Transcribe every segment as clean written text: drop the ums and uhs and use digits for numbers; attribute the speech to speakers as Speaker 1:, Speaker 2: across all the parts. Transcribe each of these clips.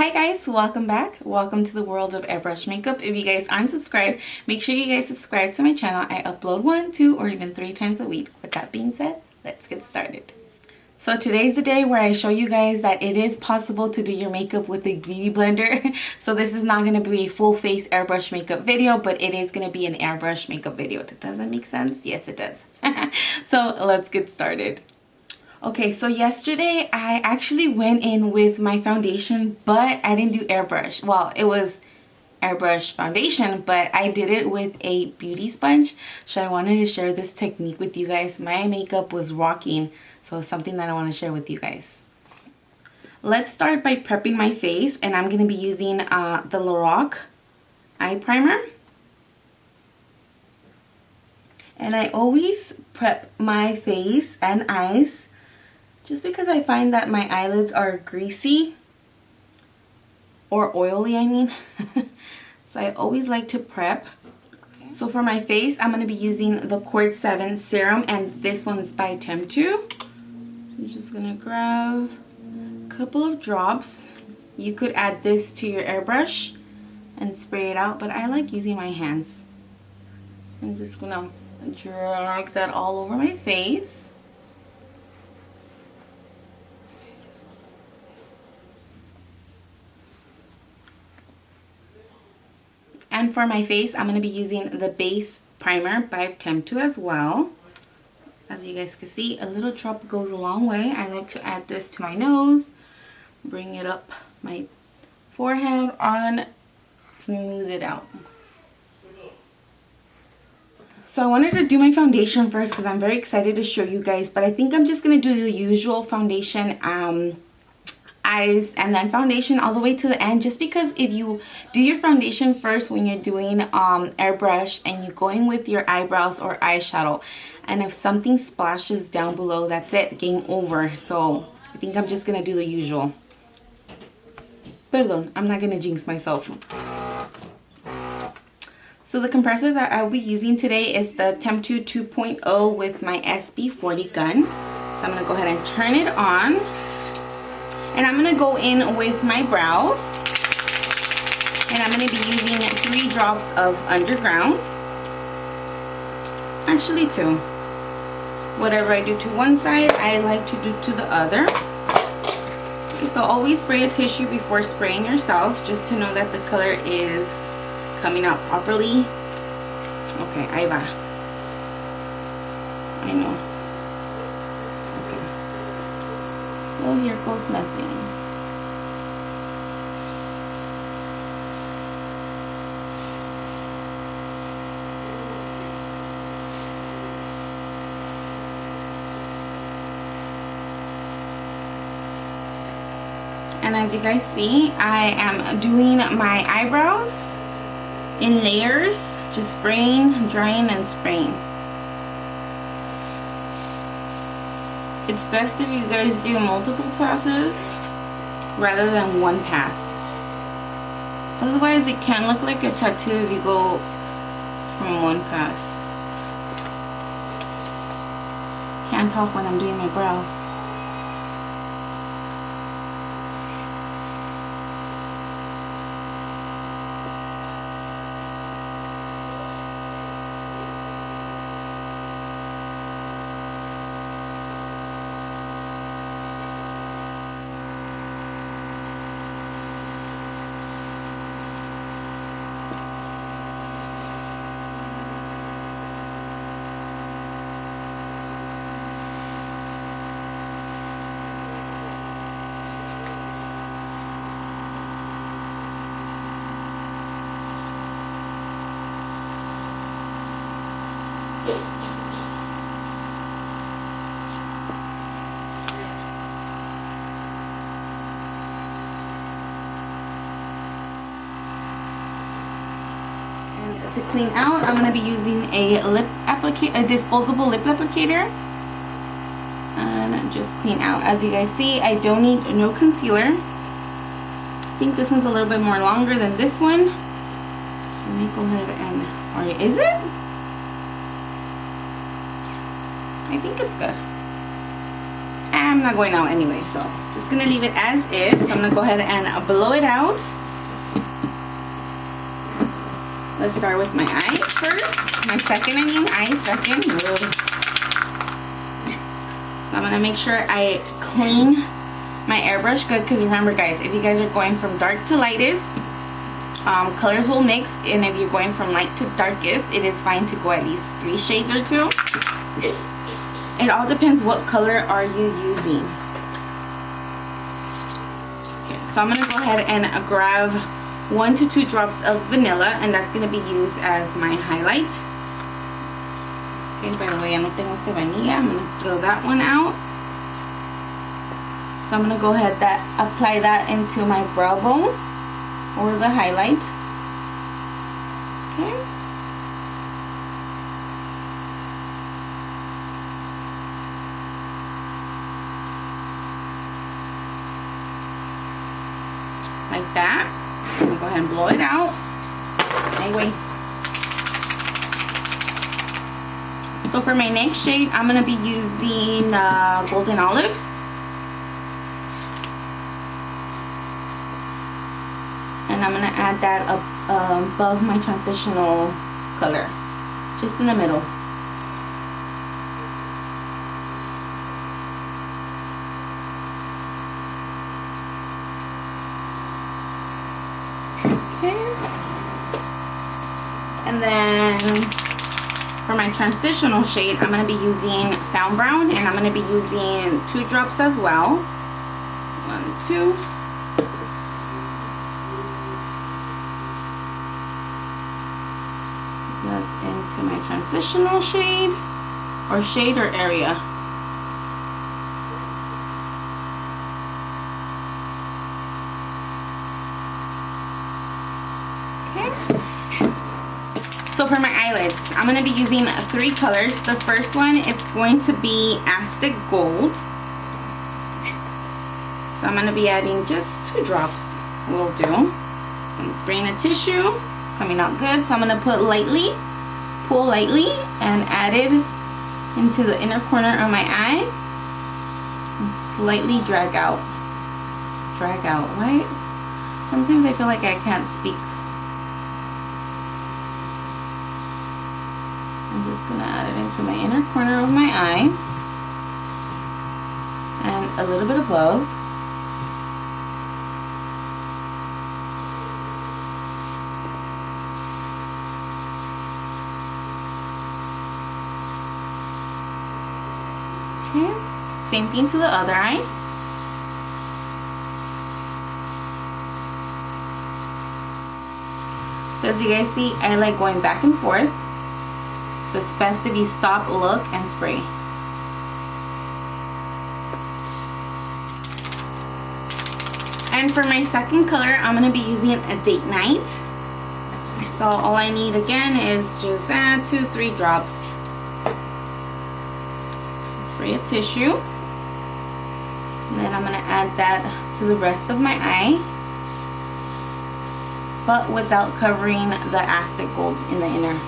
Speaker 1: Hi guys, welcome back. Welcome to the world of airbrush makeup. If you guys aren't subscribed, make sure you guys subscribe to my channel. I upload 1, 2, or even 3 times a week. With that being said, let's get started. So today's the day where I show you guys that it is possible to do your makeup with a beauty blender. So this is not going to be a full face airbrush makeup video, but it is going to be an airbrush makeup video. Does that make sense? Yes, it does. So let's get started. Okay, so yesterday I actually went in with my foundation, but I didn't do airbrush. Well, it was airbrush foundation, but I did it with a beauty sponge. So I wanted to share this technique with you guys. My makeup was rocking, so it's something that I want to share with you guys. Let's start by prepping my face, and I'm going to be using the Lorac eye primer. And I always prep my face and eyes just because I find that my eyelids are greasy or oily, I mean. So I always like to prep. Okay. So for my face, I'm going to be using the Cord 7 serum, and this one's by Temptu. So I'm just going to grab a couple of drops. You could add this to your airbrush and spray it out, but I like using my hands. I'm just going to drag that all over my face. And for my face, I'm going to be using the Beige primer by Temptu as well. As you guys can see, a little drop goes a long way. I like to add this to my nose, bring it up my forehead, and smooth it out. So I wanted to do my foundation first because I'm very excited to show you guys, but I think I'm just going to do the usual foundation, eyes, and then foundation all the way to the end, just because if you do your foundation first when you're doing airbrush and you're going with your eyebrows or eyeshadow, and if something splashes down below, that's it, game over. So I think I'm just gonna do the usual. Perdón, I'm not gonna jinx myself. So the compressor that I'll be using today is the Temptu 2.0 with my SB40 gun. So I'm gonna go ahead and turn it on. And I'm going to go in with my brows. And I'm going to be using 3 drops of underground. Actually 2. Whatever I do to one side, I like to do to the other. Okay, so always spray a tissue before spraying yourself, just to know that the color is coming out properly. Okay, ahí va. I know. So here goes nothing. And as you guys see, I am doing my eyebrows in layers, just spraying, drying, and spraying. It's best if you guys do multiple passes rather than one pass. Otherwise, it can look like a tattoo if you go from one pass. Can't talk when I'm doing my brows. To clean out, I'm going to be using a disposable lip applicator, and just clean out. As you guys see, I don't need no concealer. I think this one's a little bit more longer than this one. Let me go ahead and, or is it? I think it's good. I'm not going out anyway, so just gonna leave it as is. So I'm gonna go ahead and blow it out. Let's start with my eyes first. My second, I mean eye second. So I'm gonna make sure I clean my airbrush good, because remember guys, if you guys are going from dark to lightest, colors will mix, and if you're going from light to darkest, it is fine to go at least 3 shades or 2. It all depends what color are you using. Okay, so I'm gonna go ahead and grab 1 to 2 drops of vanilla, and that's gonna be used as my highlight. Okay, by the way, I don't tengo este vanilla. I'm gonna throw that one out. So I'm gonna go ahead apply that into my brow bone or the highlight. Okay. Like that. I'm gonna go ahead and blow it out. Anyway. So for my next shade, I'm gonna be using Golden Olive. And I'm gonna add that up above my transitional color, just in the middle. Okay. And then for my transitional shade, I'm gonna be using Fawn Brown, and I'm gonna be using 2 drops as well. 1, 2. That's into my transitional shade or area. Okay. So for my eyelids, I'm going to be using 3 colors. The first one, it's going to be Aztec Gold. So I'm going to be adding just 2 drops will do. So I'm spraying a tissue. It's coming out good. So I'm going to put lightly, pull lightly, and add it into the inner corner of my eye. And slightly drag out. Drag out, right? Sometimes I feel like I can't speak. I'm just going to add it into my inner corner of my eye. And a little bit above. Okay. Same thing to the other eye. So as you guys see, I like going back and forth. So it's best if you stop, look, and spray. And for my second color, I'm going to be using a Date Night. So all I need again is just 2-3 drops. Spray a tissue. And then I'm going to add that to the rest of my eye, but without covering the Aztec Gold in the inner.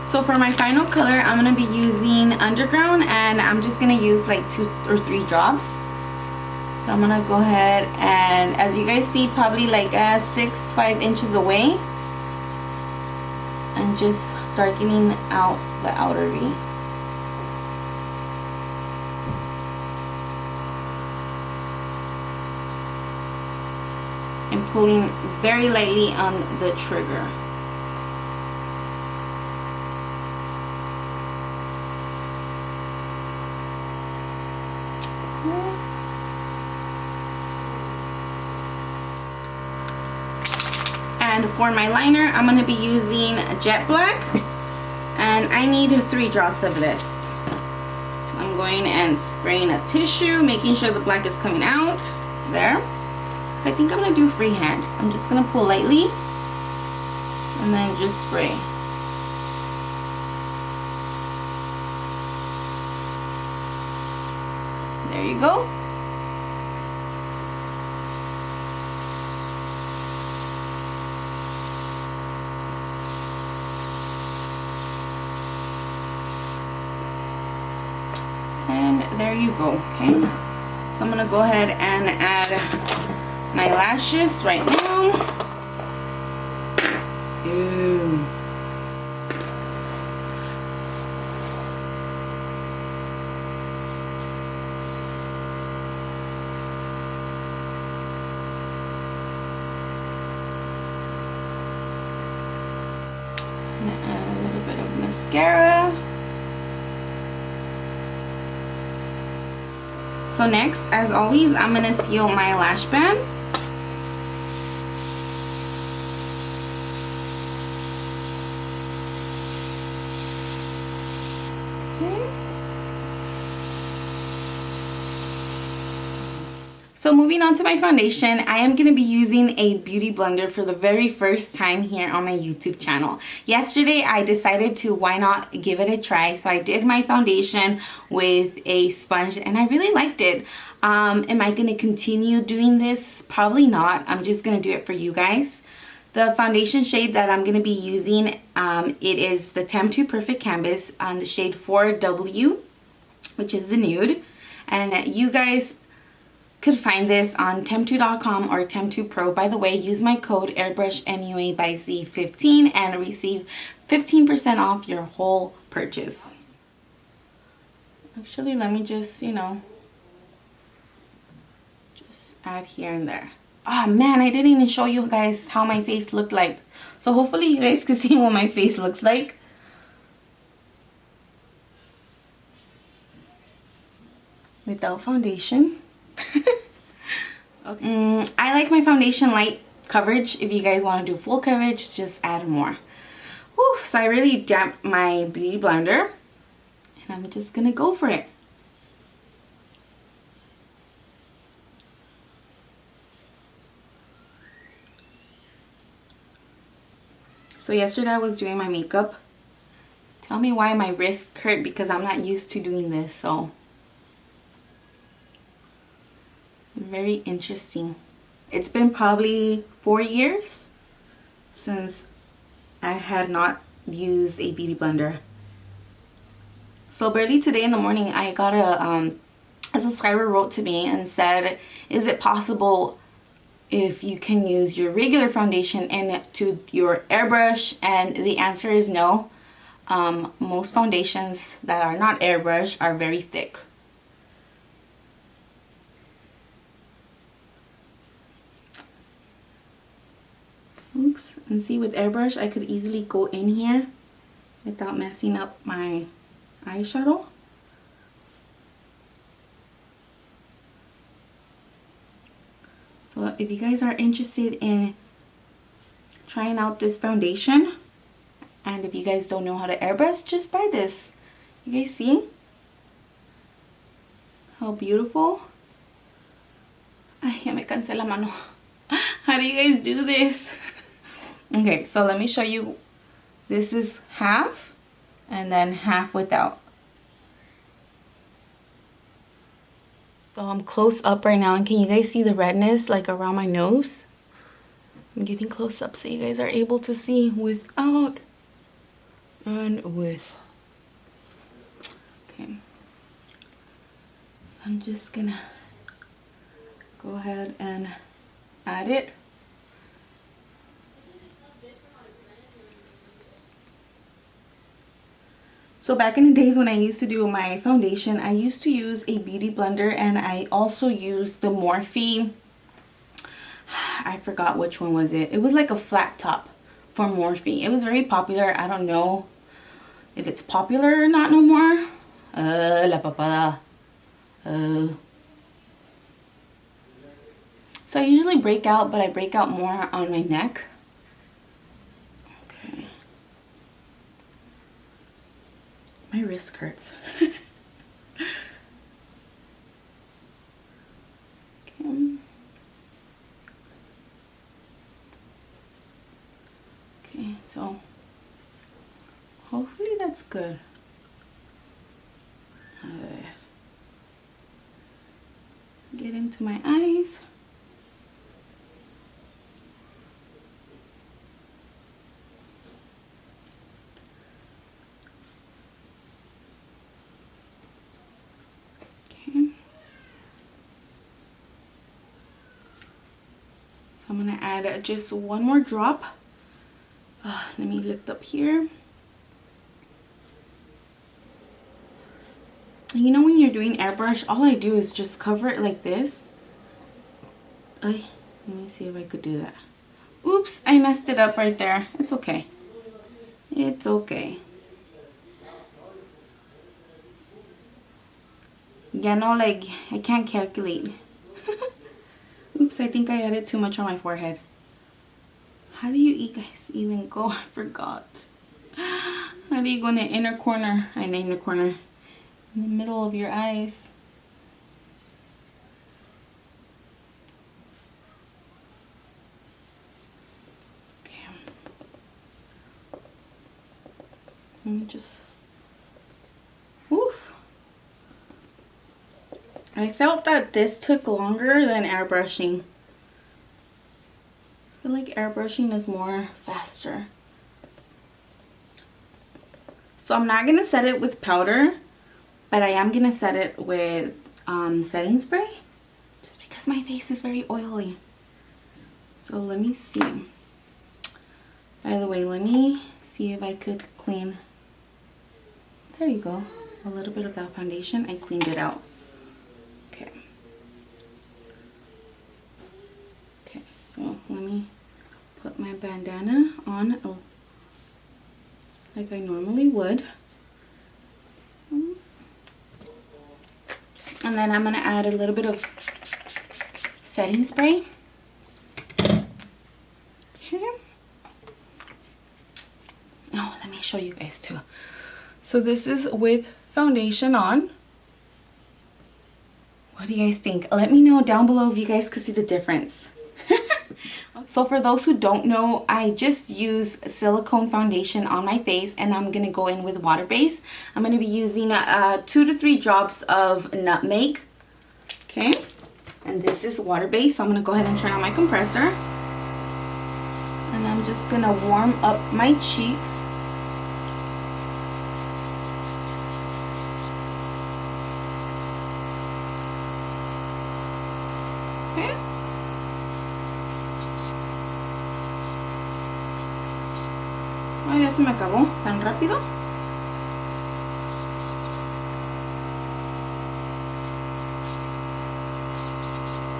Speaker 1: So for my final color, I'm going to be using Underground, and I'm just going to use like 2 or 3 drops. So I'm going to go ahead and, as you guys see, probably like 6-5 inches away, and just darkening out the outer V. And pulling very lightly on the trigger. And for my liner, I'm going to be using Jet Black, and I need 3 drops of this. So I'm going and spraying a tissue, making sure the black is coming out. There. So I think I'm gonna do freehand. I'm just gonna pull lightly and then just spray. There you go. And there you go. Okay, so I'm gonna go ahead and add my lashes right now. Ew. I'm gonna add a little bit of mascara. So next, as always, I'm going to seal my lash band. So moving on to my foundation, I am going to be using a beauty blender for the very first time here on my YouTube channel. Yesterday I decided to why not give it a try, so I did my foundation with a sponge and I really liked it. Am I going to continue doing this? Probably not. I'm just going to do it for you guys. The foundation shade that I'm going to be using, it is the Temptu Perfect Canvas on the shade 4W, which is the nude. And you guys could find this on temptu.com or Temptu Pro. By the way, use my code Airbrush MUA by Z15 and receive 15% off your whole purchase. Actually, let me just, you know, just add here and there. Oh man, I didn't even show you guys how my face looked like. So hopefully you guys can see what my face looks like. Without foundation. Okay. I like my foundation light coverage. If you guys want to do full coverage, just add more. Whew, so I really damped my beauty blender and I'm just gonna go for it. So yesterday I was doing my makeup. Tell me why my wrist hurt, because I'm not used to doing this, so very interesting. It's been probably 4 years since I had not used a beauty blender. So barely today in the morning I got a subscriber wrote to me and said, is it possible if you can use your regular foundation into your airbrush? And the answer is no. Most foundations that are not airbrush are very thick. Oops, and see, with airbrush I could easily go in here without messing up my eyeshadow. So if you guys are interested in trying out this foundation, and if you guys don't know how to airbrush, just buy this. You guys see how beautiful? Ay, ya me cansé la mano. How do you guys do this? Okay, so let me show you. This is half and then half without. So I'm close up right now, and can you guys see the redness like around my nose? I'm getting close up so you guys are able to see without and with. Okay, so I'm just gonna go ahead and add it. So back in the days when I used to do my foundation, I used to use a beauty blender, and I also used the Morphe. I forgot which one was it. It was like a flat top for Morphe. It was very popular. I don't know if it's popular or not no more. La papada. So I usually break out, but I break out more on my neck. Okay. My wrist hurts. Okay, so hopefully that's good. Get into my eyes. Okay. So I'm gonna add just one more drop. Let me lift up here. You know, when you're doing airbrush, all I do is just cover it like this. Let me see if I could do that. Oops, I messed it up right there. It's okay. It's okay. Yeah, no, like, I can't calculate. Oops, I think I added too much on my forehead. How do you guys even go? I forgot. How do you go in the inner corner? In the inner corner. In the middle of your eyes. Okay. Let me just... Oof. I felt that this took longer than airbrushing. I feel like airbrushing is more faster. So I'm not going to set it with powder, but I am going to set it with setting spray. Just because my face is very oily. So let me see. By the way, let me see if I could clean. There you go. A little bit of that foundation. I cleaned it out. Okay. Okay, so let me put my bandana on like I normally would. And then I'm going to add a little bit of setting spray. Okay. Oh, let me show you guys too. So this is with foundation on. What do you guys think? Let me know down below if you guys could see the difference. So for those who don't know, I just use silicone foundation on my face, and I'm going to go in with water base. I'm going to be using 2 to 3 drops of nutmeg. Okay. And this is water base, so I'm going to go ahead and turn on my compressor. And I'm just going to warm up my cheeks. Ay, ya se me acabó tan rápido.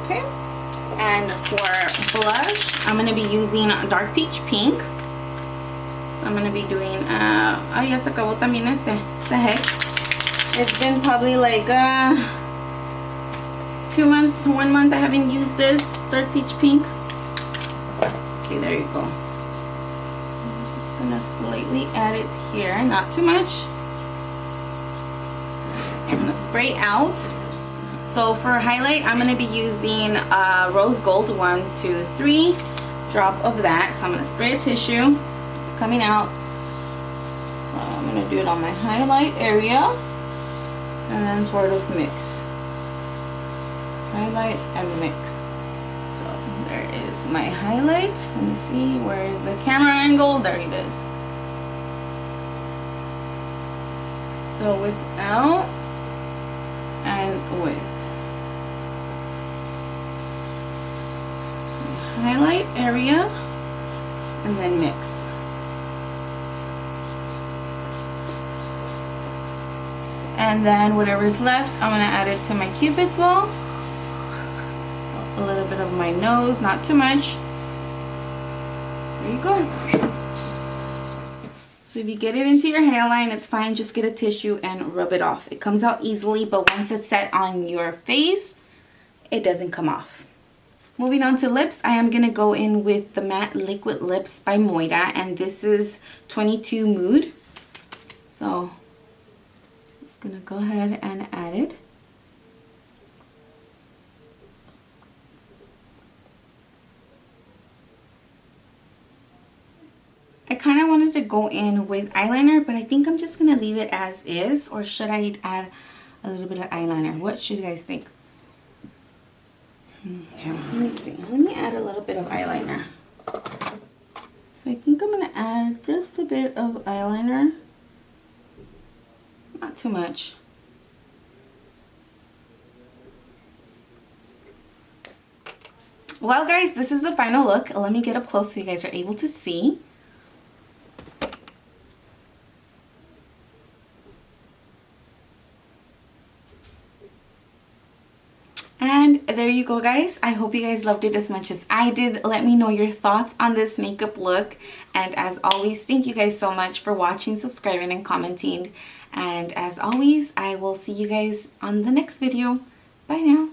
Speaker 1: Okay. And for blush, I'm going to be using dark peach pink. So I'm going to be doing, ay, ya se acabó también este. What the heck? It's been probably like 2 months, 1 month I haven't used this dark peach pink. Okay, there you go. I'm gonna slightly add it here, not too much. I'm gonna spray out. So for highlight, I'm gonna be using rose gold 1, 2, 3 drop of that. So I'm gonna spray a tissue. It's coming out. So I'm gonna do it on my highlight area, and then sort of mix. Highlight and mix. So there is my highlight. Let me see, where is the camera angle? There it is. So without and with. Highlight area and then mix. And then whatever's left, I'm gonna add it to my Cupid's bow. A little bit of my nose, not too much. There you go. So if you get it into your hairline, it's fine. Just get a tissue and rub it off. It comes out easily, but once it's set on your face, it doesn't come off. Moving on to lips, I am going to go in with the Matte Liquid Lips by Moida, and this is 22 Mood. So just going to go ahead and add it. I kind of wanted to go in with eyeliner, but I think I'm just going to leave it as is. Or should I add a little bit of eyeliner? What should you guys think? Here, let me see. Let me add a little bit of eyeliner. So I think I'm going to add just a bit of eyeliner. Not too much. Well guys, this is the final look. Let me get up close so you guys are able to see. And there you go guys. I hope you guys loved it as much as I did. Let me know your thoughts on this makeup look. And as always, thank you guys so much for watching, subscribing, and commenting. And as always, I will see you guys on the next video. Bye now.